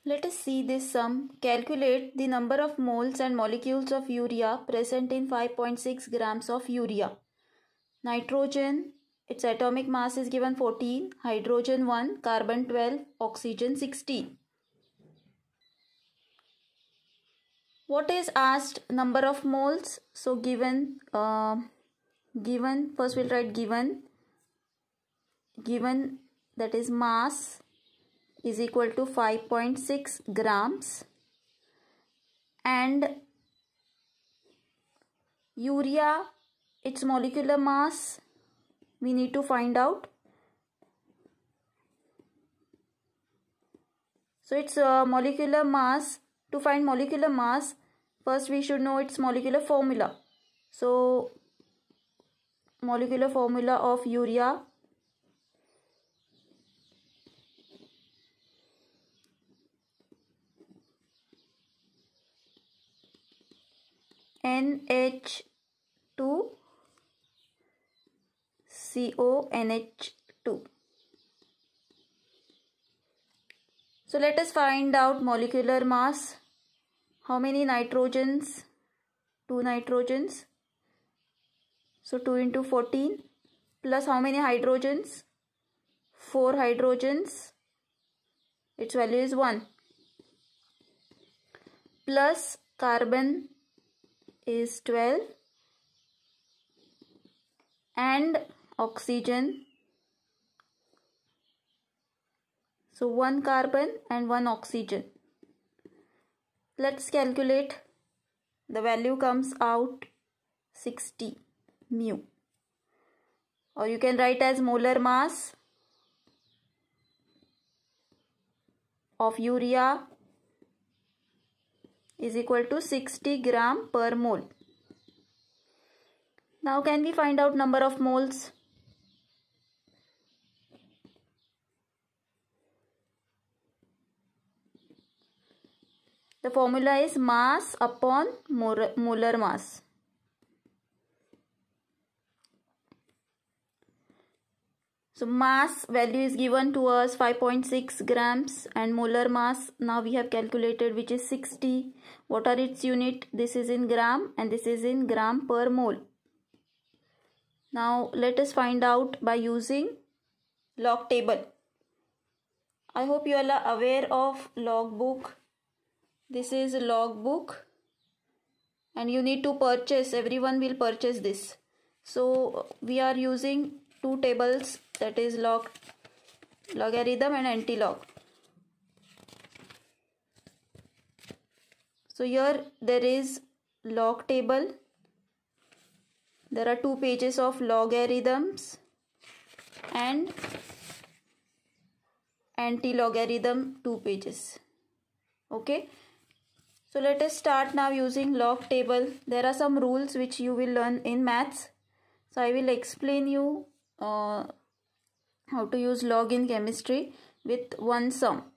Let us see this sum. Calculate the number of moles and molecules of urea present in 5.6 grams of urea. Nitrogen, its atomic mass is given 14, hydrogen 1, carbon 12, oxygen 16. What is asked? Number of moles. So given first we'll write given that is mass is equal to 5.6 grams, and urea, its molecular mass we need to find out. So its molecular mass, to find molecular mass, first we should know its molecular formula. So molecular formula of urea, NH2CONH2. So let us find out molecular mass. How many nitrogens? 2 nitrogens. So 2 into 14 plus how many hydrogens? 4 hydrogens. Its value is 1. Plus carbon is 12 and oxygen. So 1 carbon and 1 oxygen. Let's calculate. The value comes out 60 mu. Or you can write as molar mass of urea is equal to 60 gram per mole. Now can we find out number of moles? The formula is mass upon molar mass. So mass value is given to us 5.6 grams and molar mass now we have calculated, which is 60. What are its unit? This is in gram and this is in gram per mole. Now let us find out by using log table. I hope you all are aware of log book. This is a log book and you need to purchase, everyone will purchase this. So we are using 2 tables, that is logarithm and anti-log. So here there is log table. There are 2 pages of logarithms and anti-logarithm 2 pages. Okay. So let us start now using log table. There are some rules which you will learn in maths. So I will explain you how to use log in chemistry with one sum.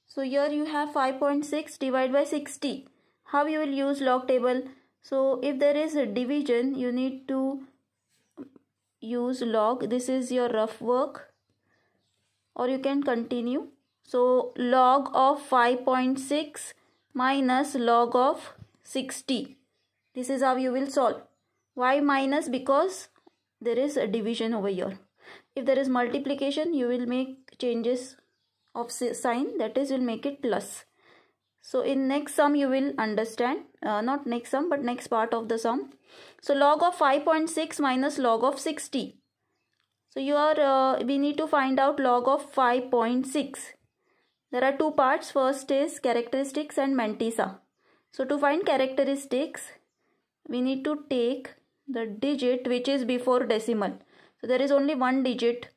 So here you have 5.6 divided by 60. How you will use log table? So if there is a division, you need to use log. This is your rough work or you can continue. So log of 5.6 minus log of 60. This is how you will solve. Why minus? Because there is a division over here. If there is multiplication, you will make changes of sign, that is, you will make it plus. So in next sum you will understand, not next sum but next part of the sum. So log of 5.6 minus log of 60. So we need to find out log of 5.6. There are 2 parts. First is characteristics and mantissa. So to find characteristics, we need to take the digit which is before decimal. So there is only 1 digit.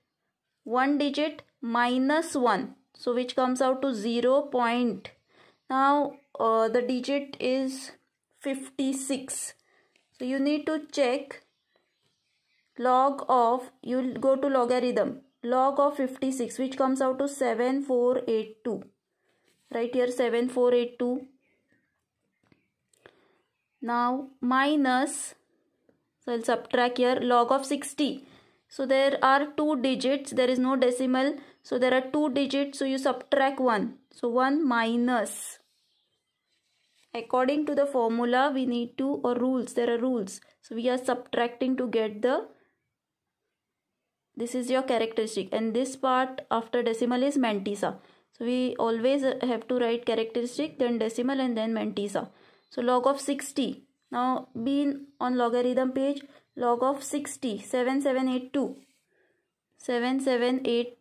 1 digit minus 1. So which comes out to 0. Now the digit is 56. So you need to check log of, you will go to logarithm. Log of 56 which comes out to 7482. Right here 7482. Now minus, so I'll subtract here log of 60. So there are 2 digits, there is no decimal. So there are 2 digits, so you subtract 1. So 1 minus. According to the formula, we need to, or rules, there are rules. So we are subtracting to get the, this is your characteristic, and this part after decimal is mantissa. So we always have to write characteristic, then decimal, and then mantissa. So log of 60. Now be on logarithm page. Log of 60, 7782. 778.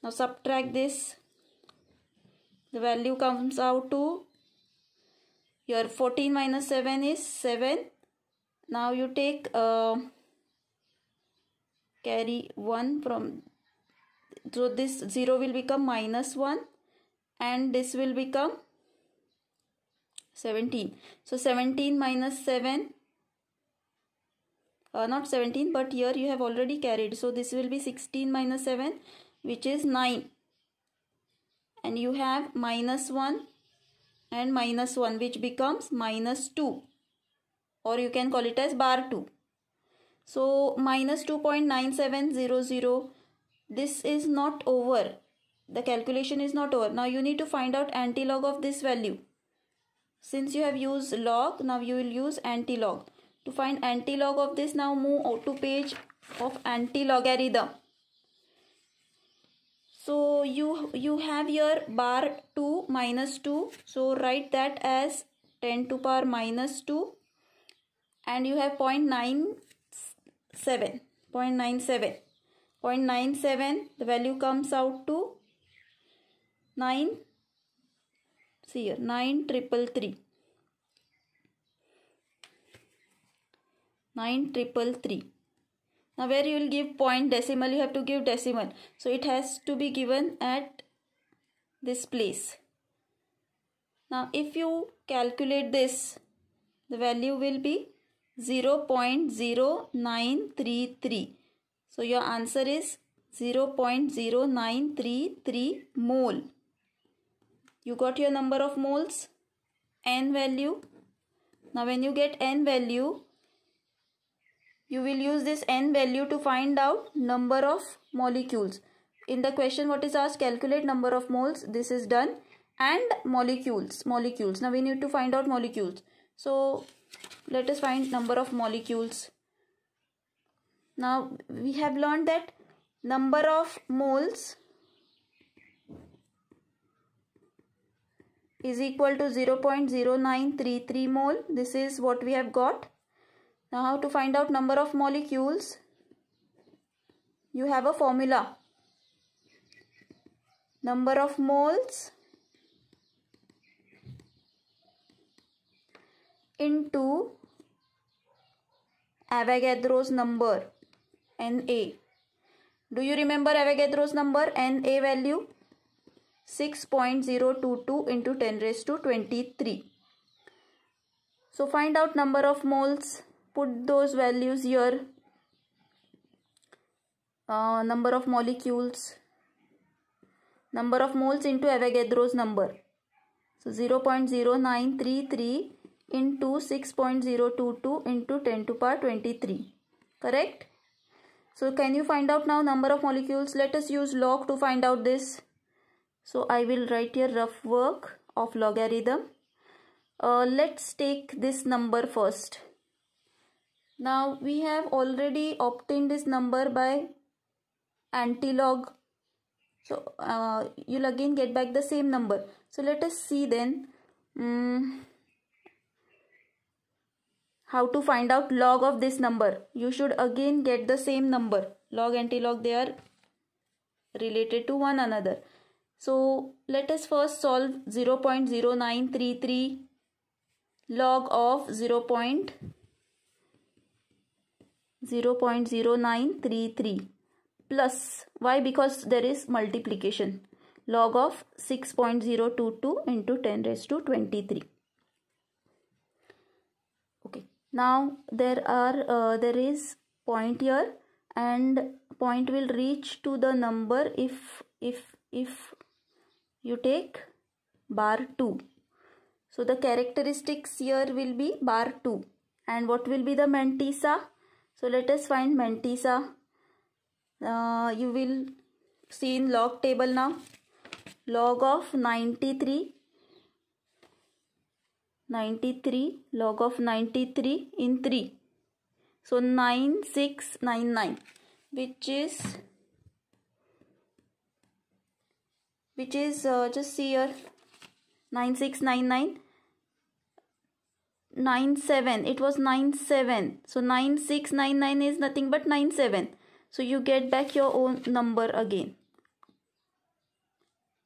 Now subtract this. The value comes out to, your 14 minus 7 is 7. Now you take carry 1 from, so this 0 will become minus 1 and this will become 17. So 17 minus 7, not 17, but here you have already carried. So this will be 16 minus 7, which is 9. And you have minus 1 and minus 1, which becomes minus 2. Or you can call it as bar 2. So minus 2.9700. This is not over. The calculation is not over. Now you need to find out antilog of this value. Since you have used log, now you will use antilog. To find antilog of this, now move to page of antilogarithm. So you have your bar 2 minus 2. So write that as 10 to power minus 2. And you have 0.97. 0.97. The value comes out to 9. See here, 9333. 9333. Now where you will give point decimal, you have to give decimal. So it has to be given at this place. Now if you calculate this, the value will be 0.0933. So your answer is 0.0933 mole. You got your number of moles, n value. Now when you get n value, you will use this n value to find out number of molecules. In the question what is asked, calculate number of moles. This is done. And molecules. Now we need to find out molecules. So let us find number of molecules. Now we have learned that number of moles is equal to 0.0933 mole. This is what we have got. Now how to find out number of molecules? You have a formula. Number of moles into Avogadro's number, Na. Do you remember Avogadro's number, Na value? 6.022 into 10 raised to 23. So find out number of moles. Put those values here. Number of molecules. Number of moles into Avogadro's number. So 0.0933 into 6.022 into 10 to power 23. Correct? So can you find out now number of molecules? Let us use log to find out this. So I will write here rough work of logarithm. Let's take this number first. Now we have already obtained this number by antilog. So you'll again get back the same number. So let us see then how to find out log of this number. You should again get the same number. Log, antilog, they are related to one another. So let us first solve 0.0933 log of 0.0933 plus, why? Because there is multiplication, log of 6.022 into 10 raised to 23. Okay, now there is point here, and point will reach to the number if you take bar 2. So the characteristics here will be bar 2. And what will be the mantissa? So let us find mantissa. You will see in log table now. Log of 93, log of 93 in 3. So 9699, which is just see here, 9699, 97, it was 97. So 9699 is nothing but 97. So you get back your own number again.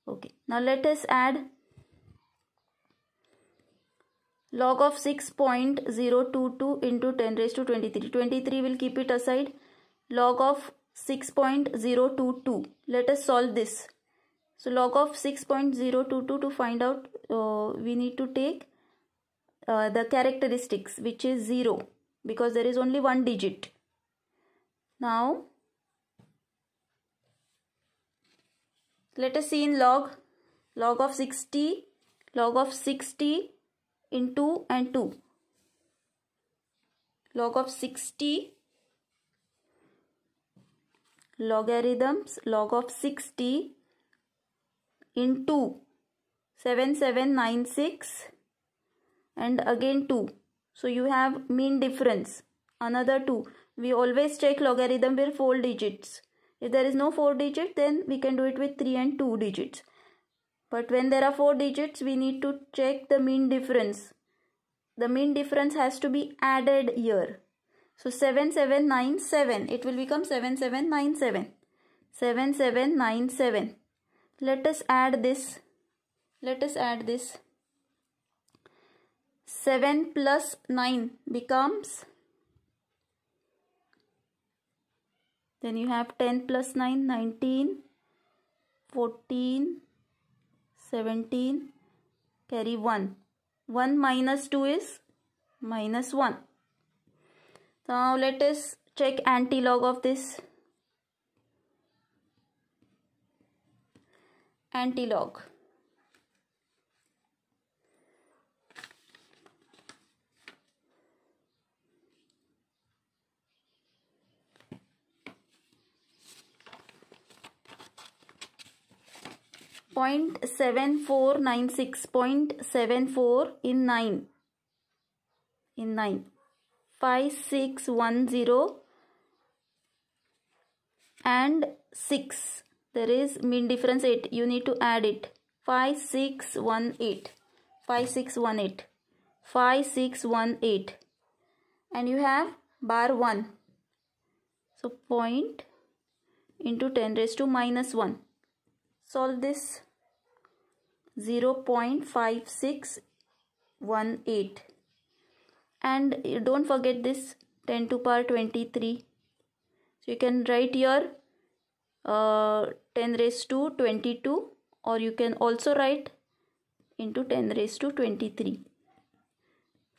Okay, now let us add log of 6.022 into 10 raised to 23. 23 will keep it aside. Log of 6.022. Let us solve this. So log of 6.022, to find out, we need to take the characteristics, which is 0, because there is only one digit. Now let us see in log of 60, log of 60 in 2 and 2. Log of 60, logarithms, log of 60 in 2, 7796 and again 2. So you have mean difference, another 2. We always check logarithm with 4 digits. If there is no 4 digit, then we can do it with 3 and 2 digits. But when there are 4 digits, we need to check the mean difference. The mean difference has to be added here. So 7797, it will become 7797. 7797. Let us add this. 7 plus 9 becomes, then you have 10 plus 9, 19, 14, 17, carry 1. 1 minus 2 is minus 1. Now let us check antilog of this. Antilog. Point 7496, 0.74 in 9. 5610 and 6. There is mean difference 8. You need to add it. 5618. 5618. And you have bar 1. So point into 10 raised to minus 1. Solve this. 0.5618. And don't forget this 10 to power 23. So you can write your 10 raised to 22, or you can also write into 10 raised to 23.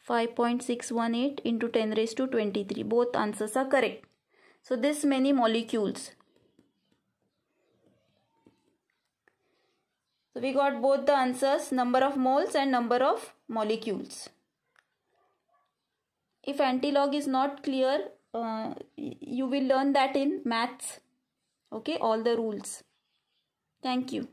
5.618 into 10 raised to 23. Both answers are correct. So this many molecules. So we got both the answers, number of moles and number of molecules. If antilog is not clear, you will learn that in maths. Okay, all the rules. Thank you.